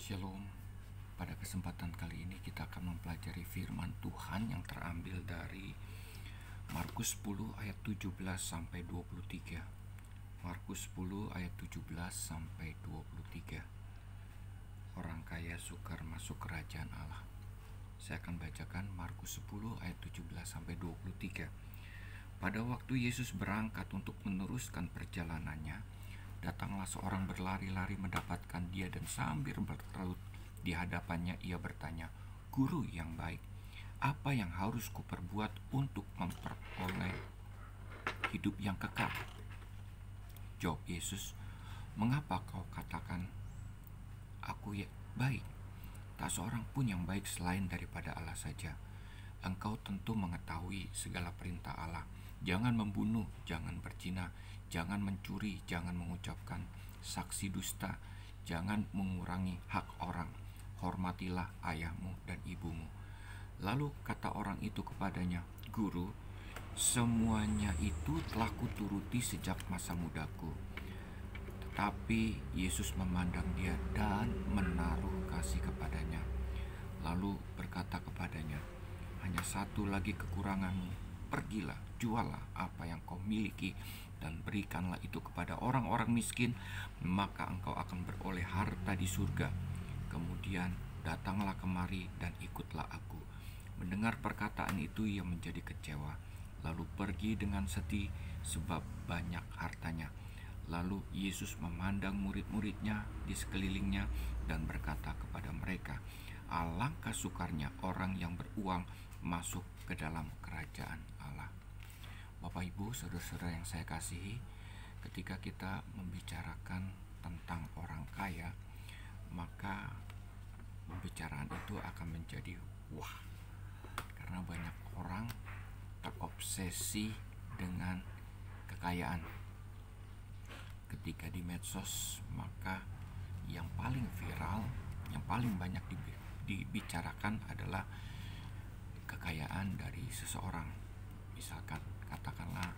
Shalom. Pada kesempatan kali ini kita akan mempelajari firman Tuhan yang terambil dari Markus 10 ayat 17 sampai 23. Markus 10 ayat 17 sampai 23. Orang kaya sukar masuk kerajaan Allah. Saya akan bacakan Markus 10 ayat 17 sampai 23. Pada waktu Yesus berangkat untuk meneruskan perjalanannya, datanglah seorang berlari-lari mendapatkan dia, dan sambil bertelut di hadapannya ia bertanya, "Guru yang baik, apa yang harus kuperbuat untuk memperoleh hidup yang kekal?" Jawab Yesus, "Mengapa kau katakan aku baik? Tak seorang pun yang baik selain daripada Allah saja. Engkau tentu mengetahui segala perintah Allah. Jangan membunuh, jangan berzina, jangan mencuri, jangan mengucapkan saksi dusta, jangan mengurangi hak orang, hormatilah ayahmu dan ibumu." Lalu kata orang itu kepadanya, "Guru, semuanya itu telah kuturuti sejak masa mudaku." Tetapi Yesus memandang dia dan menaruh kasih kepadanya. Lalu berkata kepadanya, "Hanya satu lagi kekuranganmu. Pergilah, jualah apa yang kau miliki dan berikanlah itu kepada orang-orang miskin, maka engkau akan beroleh harta di surga. Kemudian datanglah kemari dan ikutlah aku." Mendengar perkataan itu ia menjadi kecewa, lalu pergi dengan sedih sebab banyak hartanya. Lalu Yesus memandang murid-muridnya di sekelilingnya dan berkata kepada mereka, "Alangkah sukarnya orang yang beruang masuk ke dalam kerajaan Allah." Bapak, Ibu, saudara-saudara yang saya kasihi, ketika kita membicarakan tentang orang kaya, maka pembicaraan itu akan menjadi wah, karena banyak orang terobsesi dengan kekayaan. Ketika di medsos, maka yang paling viral, yang paling banyak dibicarakan adalah kekayaan dari seseorang. Misalkan katakanlah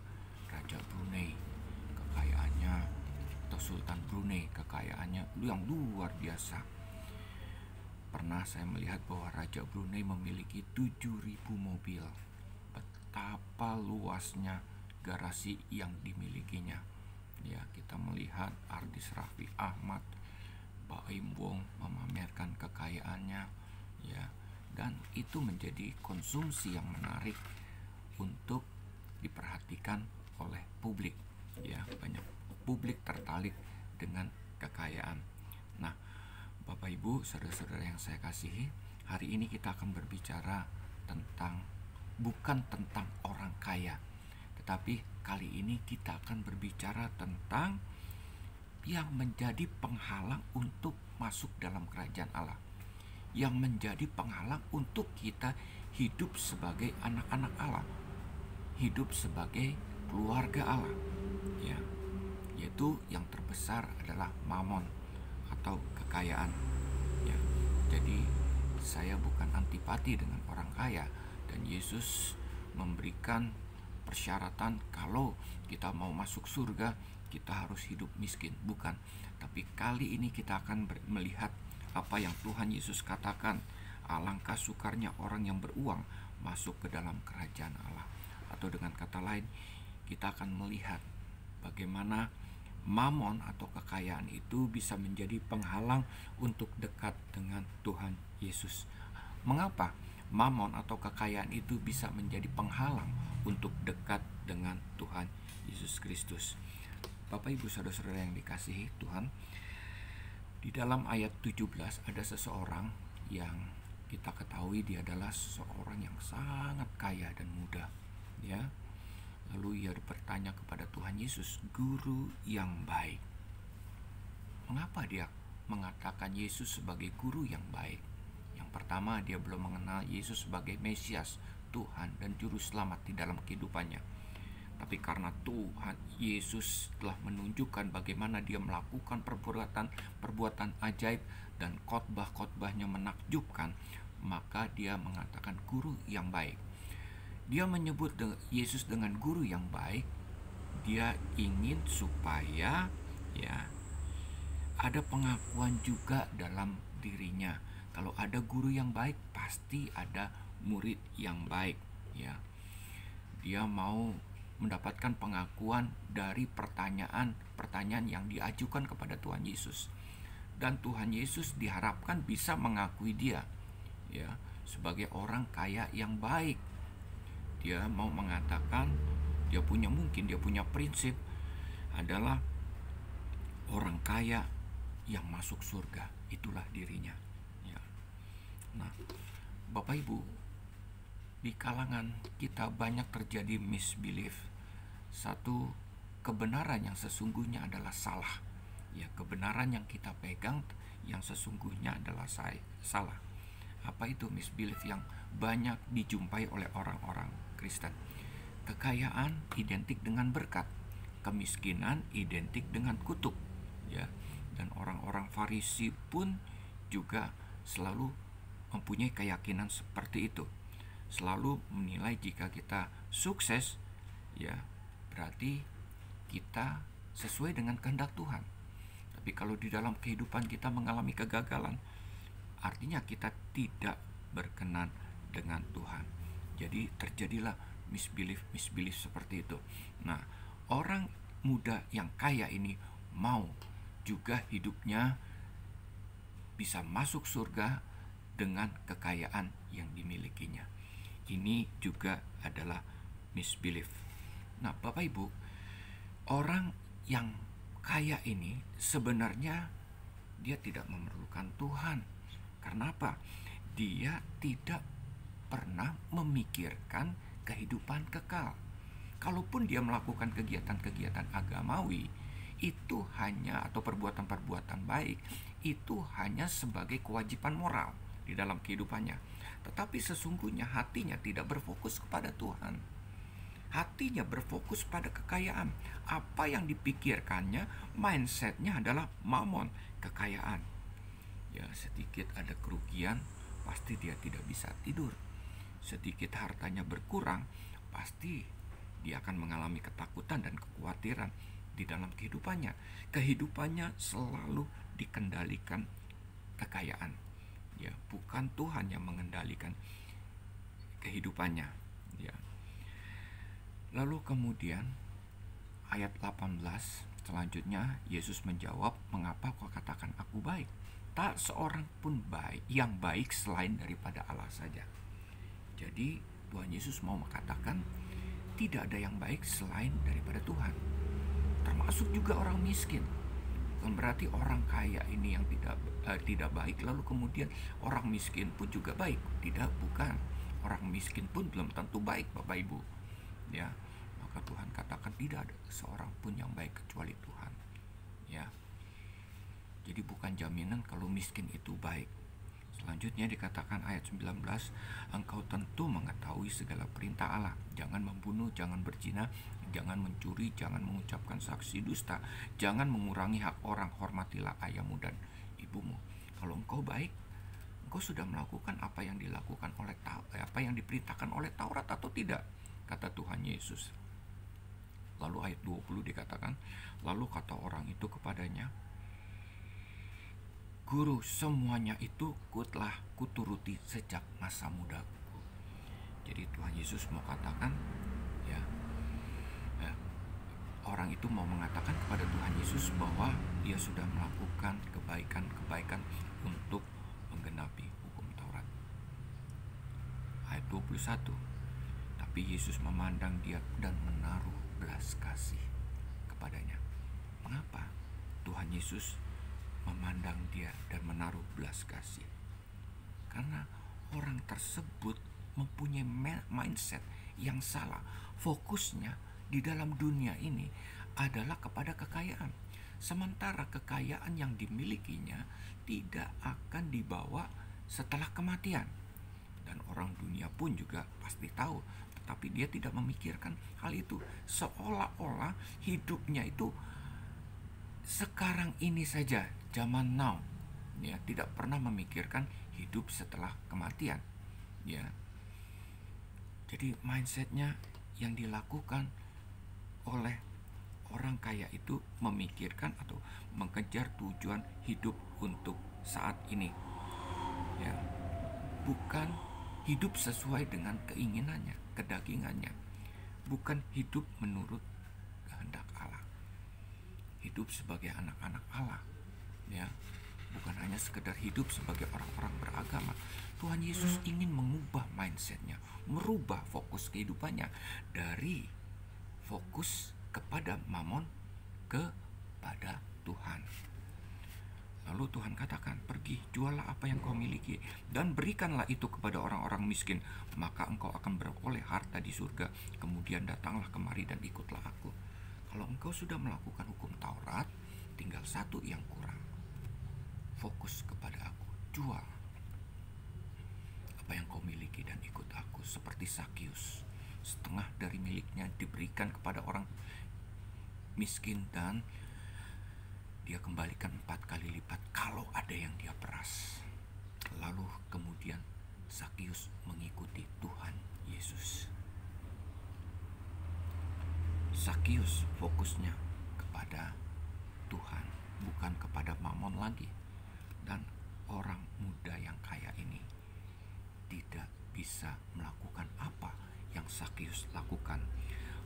Raja Brunei, kekayaannya, atau Sultan Brunei, kekayaannya yang luar biasa. Pernah saya melihat bahwa Raja Brunei memiliki 7.000 mobil. Betapa luasnya garasi yang dimilikinya. Ya, kita melihat artis Raffi Ahmad, Baim Wong memamerkan kekayaannya, ya, dan itu menjadi konsumsi yang menarik untuk diperhatikan oleh publik. Ya, banyak publik tertarik dengan kekayaan. Nah, Bapak Ibu, saudara-saudara yang saya kasihi, hari ini kita akan berbicara bukan tentang orang kaya, tetapi kali ini kita akan berbicara tentang yang menjadi penghalang untuk masuk dalam kerajaan Allah, yang menjadi penghalang untuk kita hidup sebagai anak-anak Allah, hidup sebagai keluarga Allah, ya, yaitu yang terbesar adalah mamon atau kekayaan. Ya, jadi saya bukan antipati dengan orang kaya, dan Yesus memberikan persyaratan kalau kita mau masuk surga kita harus hidup miskin, bukan. Tapi kali ini kita akan melihat apa yang Tuhan Yesus katakan, alangkah sukarnya orang yang beruang masuk ke dalam kerajaan Allah. Atau dengan kata lain, kita akan melihat bagaimana mamon atau kekayaan itu bisa menjadi penghalang untuk dekat dengan Tuhan Yesus. Mengapa mamon atau kekayaan itu bisa menjadi penghalang untuk dekat dengan Tuhan Yesus Kristus? Bapak, Ibu, saudara-saudara yang dikasihi Tuhan, di dalam ayat 17 ada seseorang yang kita ketahui dia adalah seorang yang sangat kaya dan muda, ya. Lalu ia bertanya kepada Tuhan Yesus, "Guru yang baik." Mengapa dia mengatakan Yesus sebagai guru yang baik? Yang pertama, dia belum mengenal Yesus sebagai Mesias, Tuhan dan Juru Selamat di dalam kehidupannya. Tapi karena Tuhan Yesus telah menunjukkan bagaimana dia melakukan perbuatan ajaib dan khotbah-khotbahnya menakjubkan, maka dia mengatakan guru yang baik. Dia menyebut Yesus dengan guru yang baik. Dia ingin supaya, ya, ada pengakuan juga dalam dirinya. Kalau ada guru yang baik, pasti ada murid yang baik, ya. Dia mau mendapatkan pengakuan dari pertanyaan-pertanyaan yang diajukan kepada Tuhan Yesus. Dan Tuhan Yesus diharapkan bisa mengakui dia, ya, sebagai orang kaya yang baik. Dia mau mengatakan dia punya prinsip adalah orang kaya yang masuk surga, itulah dirinya, ya. Nah, Bapak Ibu, di kalangan kita banyak terjadi misbelief. Satu, kebenaran yang sesungguhnya adalah salah, ya. Kebenaran yang kita pegang yang sesungguhnya adalah salah. Apa itu misbelief yang banyak dijumpai oleh orang-orang Kristen? Kekayaan identik dengan berkat, kemiskinan identik dengan kutuk, ya. Dan orang-orang Farisi pun juga selalu mempunyai keyakinan seperti itu. Selalu menilai jika kita sukses, ya, berarti kita sesuai dengan kehendak Tuhan. Tapi kalau di dalam kehidupan kita mengalami kegagalan, artinya kita tidak berkenan dengan Tuhan. Jadi terjadilah misbelief seperti itu. Nah, orang muda yang kaya ini mau juga hidupnya bisa masuk surga dengan kekayaan yang dimilikinya. Ini juga adalah misbelief. Nah, Bapak Ibu, orang yang kaya ini sebenarnya dia tidak memerlukan Tuhan. Karena apa? Dia tidak pernah memikirkan kehidupan kekal. Kalaupun dia melakukan kegiatan-kegiatan agamawi, itu hanya, atau perbuatan-perbuatan baik, itu hanya sebagai kewajiban moral di dalam kehidupannya. Tetapi sesungguhnya hatinya tidak berfokus kepada Tuhan. Hatinya berfokus pada kekayaan. Apa yang dipikirkannya, mindsetnya adalah mamon, kekayaan. Ya, sedikit ada kerugian, pasti dia tidak bisa tidur. Sedikit hartanya berkurang, pasti dia akan mengalami ketakutan dan kekhawatiran di dalam kehidupannya. Kehidupannya selalu dikendalikan kekayaan, ya, bukan Tuhan yang mengendalikan kehidupannya, ya. Lalu kemudian ayat 18 selanjutnya Yesus menjawab, "Mengapa kau katakan aku baik? Tak seorang pun yang baik selain daripada Allah saja." Jadi Tuhan Yesus mau mengatakan tidak ada yang baik selain daripada Tuhan, termasuk juga orang miskin. Bukan berarti orang kaya ini yang tidak baik, lalu kemudian orang miskin pun juga baik. Tidak, bukan. Orang miskin pun belum tentu baik, Bapak Ibu, ya. Maka Tuhan katakan tidak ada seorang pun yang baik kecuali Tuhan, ya. Jadi bukan jaminan kalau miskin itu baik. Selanjutnya dikatakan ayat 19, "Engkau tentu mengetahui segala perintah Allah. Jangan membunuh, jangan berzina, jangan mencuri, jangan mengucapkan saksi dusta, jangan mengurangi hak orang, hormatilah ayahmu dan ibumu." Kalau engkau baik, engkau sudah melakukan apa yang diperintahkan oleh Taurat atau tidak? Kata Tuhan Yesus. Lalu ayat 20 dikatakan, "Lalu kata orang itu kepadanya, Guru, semuanya itu telah kuturuti sejak masa mudaku." Jadi Tuhan Yesus mau katakan, ya, orang itu mau mengatakan kepada Tuhan Yesus bahwa dia sudah melakukan kebaikan-kebaikan untuk menggenapi hukum Taurat. Ayat 21, tapi Yesus memandang dia dan menaruh belas kasih kepadanya. Mengapa Tuhan Yesus memandang dia dan menaruh belas kasih? Karena orang tersebut mempunyai mindset yang salah. Fokusnya di dalam dunia ini adalah kepada kekayaan, sementara kekayaan yang dimilikinya tidak akan dibawa setelah kematian. Dan orang dunia pun juga pasti tahu, tetapi dia tidak memikirkan hal itu. Seolah-olah hidupnya itu sekarang ini saja, zaman now, ya, tidak pernah memikirkan hidup setelah kematian, ya. Jadi mindsetnya yang dilakukan oleh orang kaya itu memikirkan atau mengejar tujuan hidup untuk saat ini, ya, bukan hidup sesuai dengan keinginannya, kedagingannya, bukan hidup menurut kehendak Allah, hidup sebagai anak-anak Allah, ya, bukan hanya sekedar hidup sebagai orang-orang beragama. Tuhan Yesus ingin mengubah mindsetnya, merubah fokus kehidupannya dari fokus kepada mamon kepada Tuhan. Lalu Tuhan katakan, pergi, juallah apa yang kau miliki dan berikanlah itu kepada orang-orang miskin, maka engkau akan beroleh harta di surga. Kemudian datanglah kemari dan ikutlah aku. Kalau engkau sudah melakukan hukum Taurat, tinggal satu yang kurang. Fokus kepada aku, jual apa yang kau miliki dan ikut aku. Seperti Sakius, setengah dari miliknya diberikan kepada orang miskin dan dia kembalikan 4 kali lipat kalau ada yang dia peras. Lalu kemudian Sakius mengikuti Tuhan Yesus. Sakius fokusnya kepada Tuhan, bukan kepada mamon lagi. Dan orang muda yang kaya ini tidak bisa melakukan apa yang Sakius lakukan.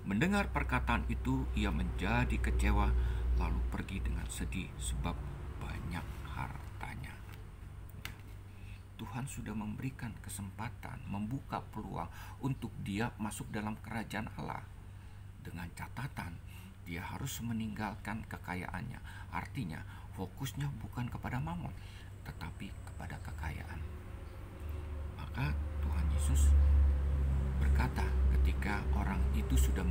Mendengar perkataan itu, ia menjadi kecewa, lalu pergi dengan sedih sebab banyak hartanya. Tuhan sudah memberikan kesempatan, membuka peluang untuk dia masuk dalam kerajaan Allah. Dengan catatan, dia harus meninggalkan kekayaannya. Artinya, fokusnya bukan kepada mamon, tetapi kepada kekayaan. Maka Tuhan Yesus berkata, ketika orang itu sudah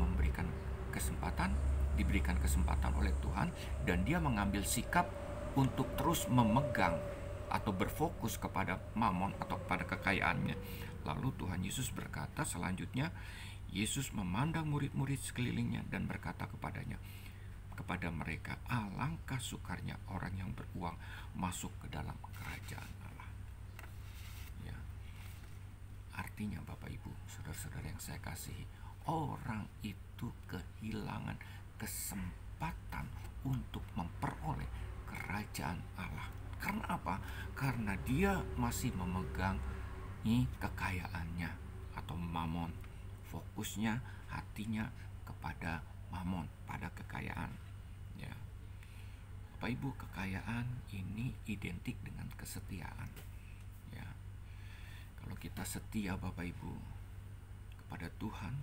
diberikan kesempatan oleh Tuhan, dan dia mengambil sikap untuk terus memegang atau berfokus kepada mamon atau pada kekayaannya. Lalu Tuhan Yesus berkata selanjutnya, Yesus memandang murid-murid sekelilingnya dan berkata kepada mereka, alangkah sukarnya orang yang beruang masuk ke dalam kerajaan Allah. Ya. Artinya Bapak Ibu, saudara-saudara yang saya kasihi, orang itu kehilangan kesempatan untuk memperoleh kerajaan Allah. Karena apa? Karena dia masih memegang kekayaannya atau mamon. Fokusnya, hatinya kepada mamon, pada kekayaan. Ya. Bapak Ibu, kekayaan ini identik dengan kesetiaan. Ya. Kalau kita setia Bapak Ibu kepada Tuhan,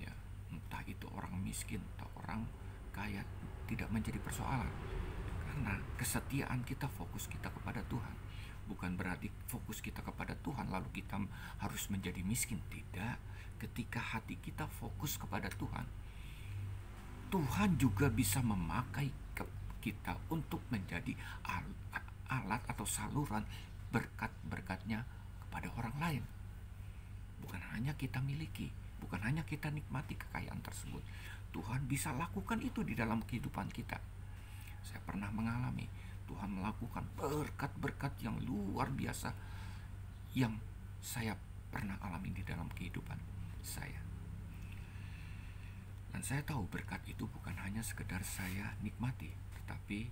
ya, entah itu orang miskin atau orang kaya, tidak menjadi persoalan. Karena kesetiaan kita, fokus kita kepada Tuhan. Bukan berarti fokus kita kepada Tuhan lalu kita harus menjadi miskin. Tidak. Ketika hati kita fokus kepada Tuhan, Tuhan juga bisa memakai kita untuk menjadi alat atau saluran berkat-berkatnya kepada orang lain. Bukan hanya kita miliki, bukan hanya kita nikmati kekayaan tersebut. Tuhan bisa lakukan itu di dalam kehidupan kita. Saya pernah mengalami Tuhan melakukan berkat-berkat yang luar biasa yang saya pernah alami di dalam kehidupan saya. Dan saya tahu berkat itu bukan hanya sekedar saya nikmati, tetapi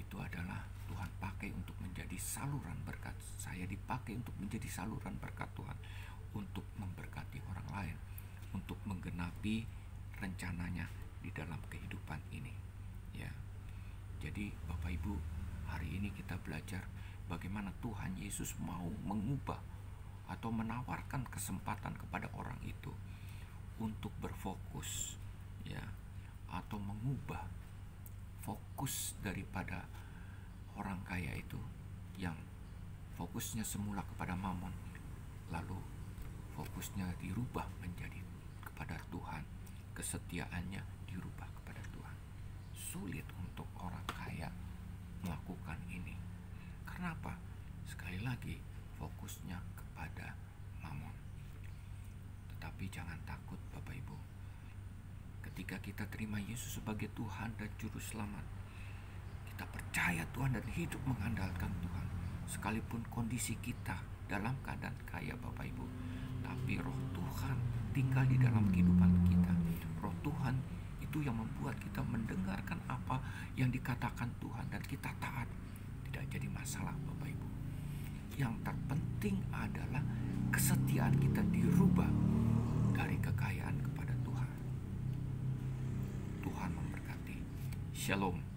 itu adalah Tuhan pakai untuk menjadi saluran berkat. Saya dipakai untuk menjadi saluran berkat Tuhan, untuk memberkati orang lain, untuk menggenapi rencananya di dalam kehidupan ini. Ya. Jadi Bapak Ibu, hari ini kita belajar bagaimana Tuhan Yesus mau mengubah atau menawarkan kesempatan kepada orang itu untuk berfokus, ya, atau mengubah fokus daripada orang kaya itu yang fokusnya semula kepada mamon, lalu fokusnya dirubah menjadi kepada Tuhan, kesetiaannya dirubah kepada Tuhan. Sulit untuk orang kaya melakukan ini. Kenapa? Sekali lagi, fokusnya kepada mamon. Tetapi jangan takut Bapak Ibu. Ketika kita terima Yesus sebagai Tuhan dan Juru Selamat, kita percaya Tuhan dan hidup mengandalkan Tuhan. Sekalipun kondisi kita dalam keadaan kaya Bapak Ibu, tapi Roh Tuhan tinggal di dalam kehidupan kita. Roh Tuhan itu itu yang membuat kita mendengarkan apa yang dikatakan Tuhan dan kita taat. Tidak jadi masalah Bapak Ibu. Yang terpenting adalah kesetiaan kita dirubah dari kekayaan kepada Tuhan. Tuhan memberkati. Shalom.